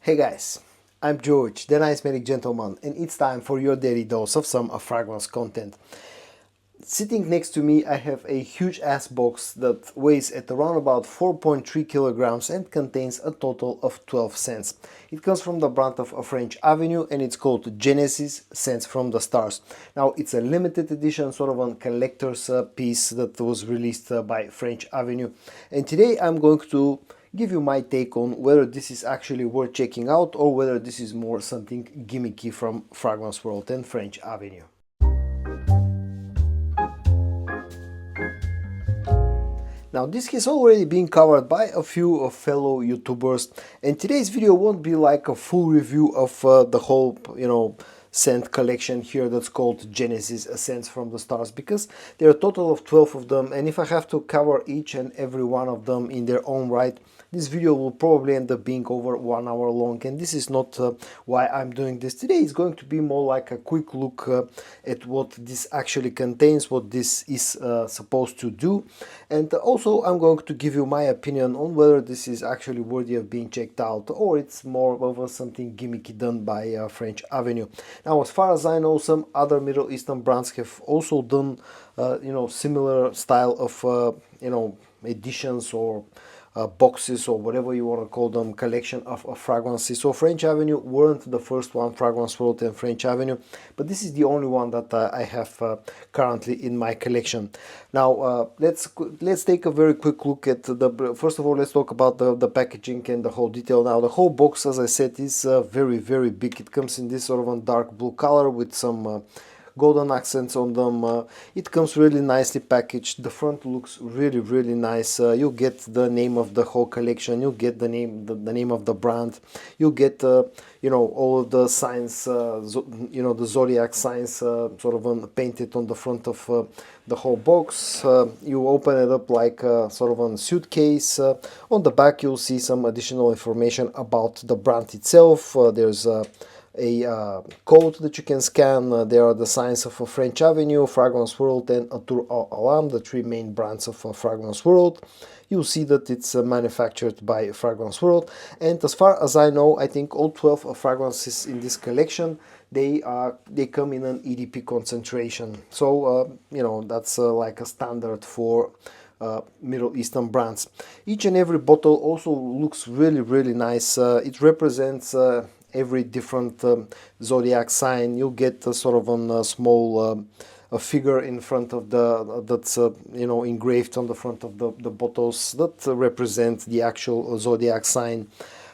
Hey guys, I'm George, the nice medic gentleman, and it's time for your daily dose of some fragrance content. Sitting next to me, I have a huge ass box that weighs at around about 4.3 kilograms and contains a total of 12 scents. It comes from the brand of French Avenue and it's called Genesis Scents from the Stars. Now, it's a limited edition, sort of a collector's piece that was released by French Avenue. And today I'm going to give you my take on whether this is actually worth checking out or whether this is more something gimmicky from Fragrance World and French Avenue. Now this has already been covered by a few fellow YouTubers, and today's video won't be like a full review of the whole, scent collection here that's called Genesis Scents from the Stars, because there are a total of 12 of them, and if I have to cover each and every one of them in their own right, this video will probably end up being over 1 hour long, and this is not why I'm doing this today. It's going to be more like a quick look at what this actually contains, what this is supposed to do, and also I'm going to give you my opinion on whether this is actually worthy of being checked out or it's more of something gimmicky done by French Avenue. Now, as far as I know, some other Middle Eastern brands have also done similar style of editions or boxes or whatever you want to call them, collection of fragrances. So French Avenue weren't the first one, Fragrance World and French Avenue, but this is the only one that I have currently in my collection. Now let's take a very quick look at the, first of all, let's talk about the packaging and the whole detail. Now the whole box, as I said, is very big. It comes in this sort of a dark blue color with some golden accents on them. It comes really nicely packaged. The front looks really nice. You get the name of the whole collection, you get the name of the brand, you get all of the signs, the zodiac signs sort of painted on the front of the whole box. You open it up like sort of a suitcase. On the back you'll see some additional information about the brand itself. There's a code that you can scan. There are the signs of French Avenue, Fragrance World, and Atour Alam, the three main brands of Fragrance World. You'll see that it's manufactured by Fragrance World, and as far as I know, I think all 12 fragrances in this collection, they come in an EDP concentration. So that's like a standard for Middle Eastern brands. Each and every bottle also looks really nice. It represents every different zodiac sign. You get sort of a small a figure in front of that's engraved on the front of the bottles that represent the actual zodiac sign.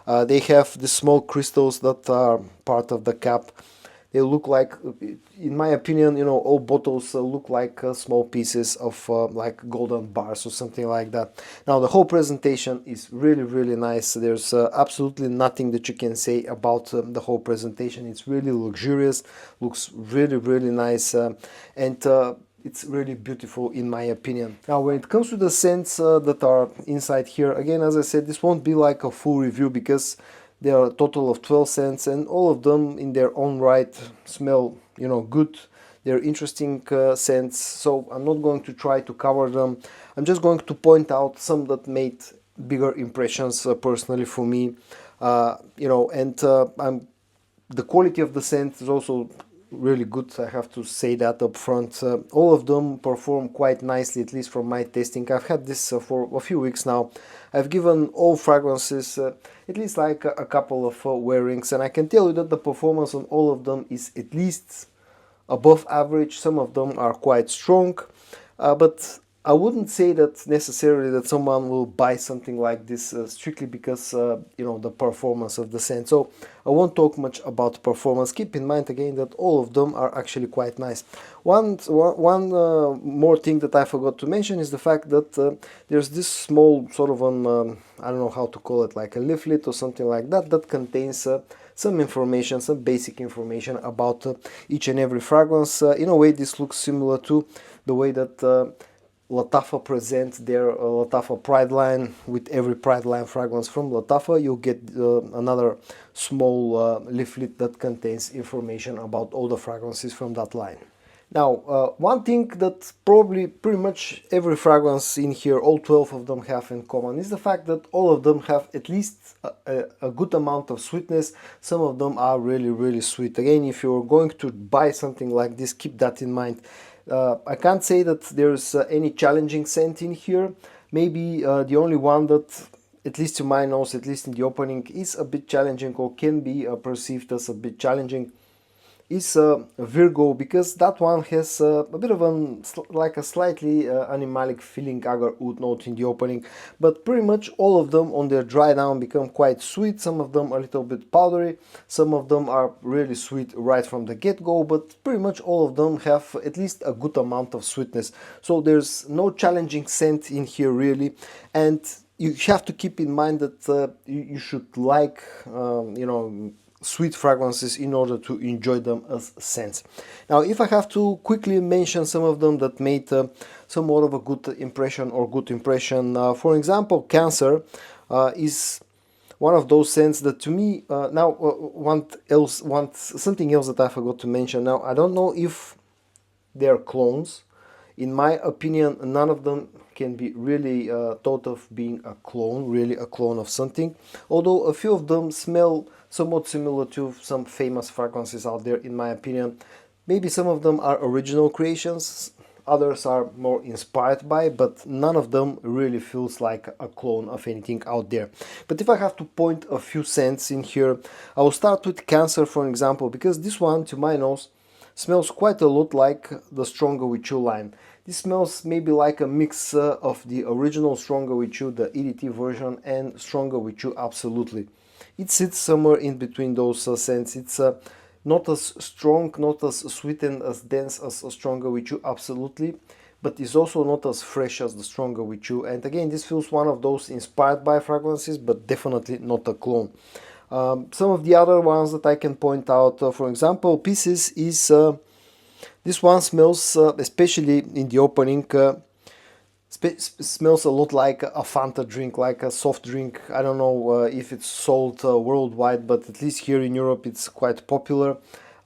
They have the small crystals that are part of the cap. They look like, in my opinion, all bottles look like small pieces of like golden bars or something like that. Now the whole presentation is really nice. There's absolutely nothing that you can say about the whole presentation. It's really luxurious, looks really nice, and it's really beautiful in my opinion. Now when it comes to the scents that are inside here, again, as I said, this won't be like a full review because there are a total of 12 scents, and all of them in their own right smell, good. They're interesting scents, so I'm not going to try to cover them. I'm just going to point out some that made bigger impressions personally for me. The quality of the scent is also really good. I have to say that up front. All of them perform quite nicely, at least from my tasting. I've had this for a few weeks now. I've given all fragrances at least like a couple of wearings, and I can tell you that the performance on all of them is at least above average. Some of them are quite strong, but I wouldn't say that necessarily that someone will buy something like this strictly because the performance of the scent. So I won't talk much about performance. Keep in mind again that all of them are actually quite nice. One more thing that I forgot to mention is the fact that there's this small sort of I don't know how to call it, like a leaflet or something like that, that contains some information, some basic information about each and every fragrance. In a way, this looks similar to the way that Lattafa presents their Lattafa Pride line. With every Pride line fragrance from Lattafa, you get another small leaflet that contains information about all the fragrances from that line. Now, one thing that probably pretty much every fragrance in here, all 12 of them have in common, is the fact that all of them have at least a good amount of sweetness. Some of them are really, really sweet. Again, if you're going to buy something like this, keep that in mind. I can't say that there's any challenging scent in here. Maybe the only one that, at least to my nose, at least in the opening, is a bit challenging or can be perceived as a bit challenging is Virgo, because that one has a bit of like a slightly animalic feeling agar oud note in the opening, but pretty much all of them on their dry down become quite sweet. Some of them a little bit powdery, some of them are really sweet right from the get-go, but pretty much all of them have at least a good amount of sweetness. So there's no challenging scent in here really, and you have to keep in mind that you should like sweet fragrances in order to enjoy them as scents. Now, if I have to quickly mention some of them that made somewhat of a good impression for example, Cancer is one of those scents that to me something else that I forgot to mention. Now, I don't know if they're clones. In my opinion, none of them can be really thought of being a clone, really a clone of something, although a few of them smell somewhat similar to some famous fragrances out there, in my opinion. Maybe some of them are original creations, others are more inspired by, but none of them really feels like a clone of anything out there. But if I have to point a few scents in here, I will start with Cancer, for example, because this one, to my nose, smells quite a lot like the Stronger With You line. This smells maybe like a mix of the original Stronger With You, the EDT version, and Stronger With You Absolutely. It sits somewhere in between those scents. It's not as strong, not as sweet and as dense as Stronger With You Absolutely, but it's also not as fresh as the Stronger With You. And again, this feels one of those inspired by fragrances, but definitely not a clone. Some of the other ones that I can point out, for example, Pieces is... this one smells, especially in the opening, smells a lot like a Fanta drink, like a soft drink. I don't know if it's sold worldwide, but at least here in Europe it's quite popular.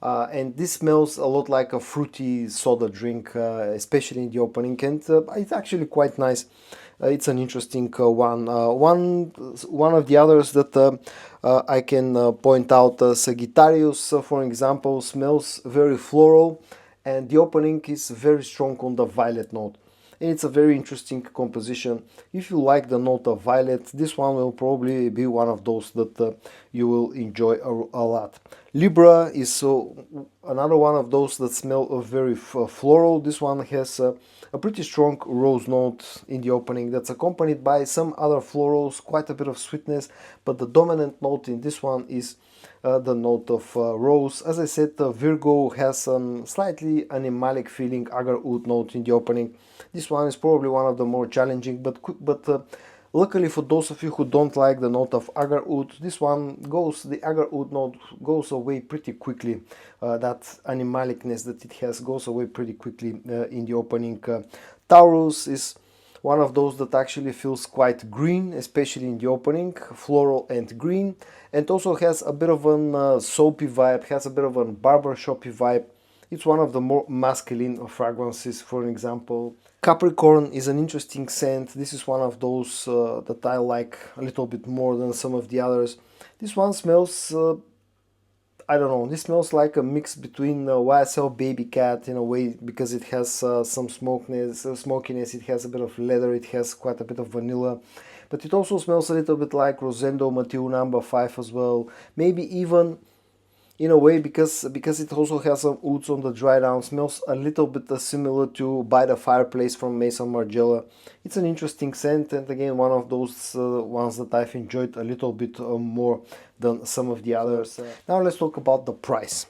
And this smells a lot like a fruity soda drink, especially in the opening, and it's actually quite nice. It's an interesting one. One of the others that I can point out, Sagittarius, for example, smells very floral, and the opening is very strong on the violet note. And it's a very interesting composition. If you like the note of violet, this one will probably be one of those that you will enjoy a lot. Libra is another one of those that smell very floral. This one has a pretty strong rose note in the opening that's accompanied by some other florals, quite a bit of sweetness, but the dominant note in this one is the note of rose. As I said, Virgo has some slightly animalic feeling agar oud note in the opening. This one is probably one of the more challenging, but luckily for those of you who don't like the note of agar oud, the agar oud note goes away pretty quickly. That animalicness that it has goes away pretty quickly in the opening. Taurus is one of those that actually feels quite green, especially in the opening, floral and green, and also has a bit of a soapy vibe, has a bit of a barbershoppy vibe. It's one of the more masculine fragrances, for example. Capricorn is an interesting scent. This is one of those that I like a little bit more than some of the others. This one smells, I don't know, this smells like a mix between YSL Baby Cat in a way, because it has some smokiness, it has a bit of leather, it has quite a bit of vanilla. But it also smells a little bit like Rosendo Mathieu No. 5 as well. Maybe even in a way, because it also has some ouds on the dry down, smells a little bit similar to By the Fireplace from Maison Margiela. It's an interesting scent, and again, one of those ones that I've enjoyed a little bit more than some of the others. Now let's talk about the price.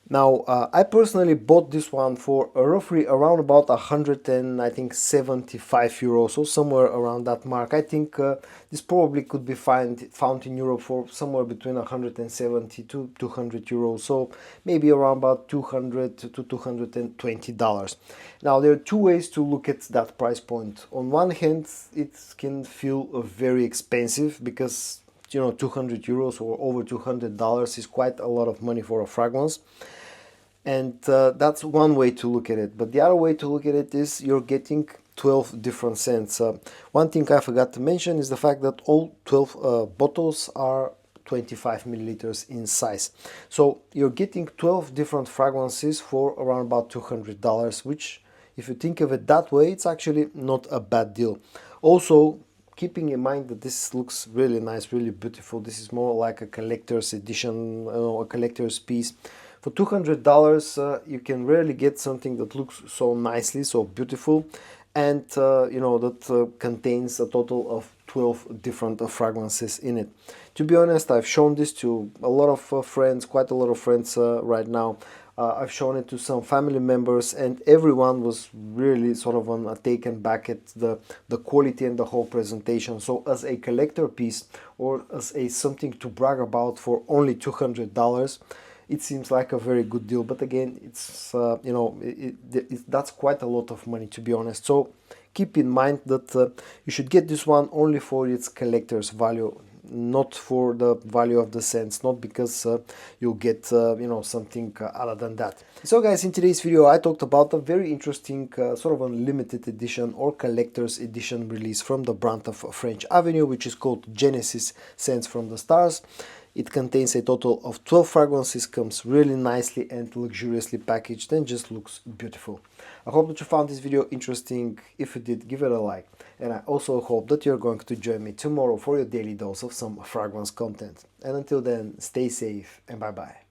Now, I personally bought this one for roughly around about 175 euros, so somewhere around that mark. I think this probably could be found in Europe for somewhere between 170 to 200 euros, so maybe around about $200 to $220. Now, there are two ways to look at that price point. On one hand, it can feel very expensive because 200 euros or over $200 is quite a lot of money for a fragrance. And that's one way to look at it. But the other way to look at it is you're getting 12 different scents. One thing I forgot to mention is the fact that all 12 bottles are 25 milliliters in size. So you're getting 12 different fragrances for around about $200, which, if you think of it that way, it's actually not a bad deal. Also, keeping in mind that this looks really nice, really beautiful. This is more like a collector's edition, a collector's piece. For $200, you can rarely get something that looks so nicely, so beautiful, and that contains a total of 12 different fragrances in it. To be honest, I've shown this to a lot of friends, quite a lot of friends right now. I've shown it to some family members, and everyone was really sort of taken back at the quality and the whole presentation. So as a collector piece, or as a something to brag about for only $200, it seems like a very good deal. But again, it's that's quite a lot of money, to be honest. So keep in mind that you should get this one only for its collector's value, not for the value of the scents, not because you'll get something other than that. So guys, in today's video I talked about a very interesting sort of a limited edition or collector's edition release from the brand of French Avenue, which is called Genesis Scents from the Stars. It contains a total of 12 fragrances, comes really nicely and luxuriously packaged, and just looks beautiful. I hope that you found this video interesting. If you did, give it a like. And I also hope that you're going to join me tomorrow for your daily dose of some fragrance content. And until then, stay safe and bye bye.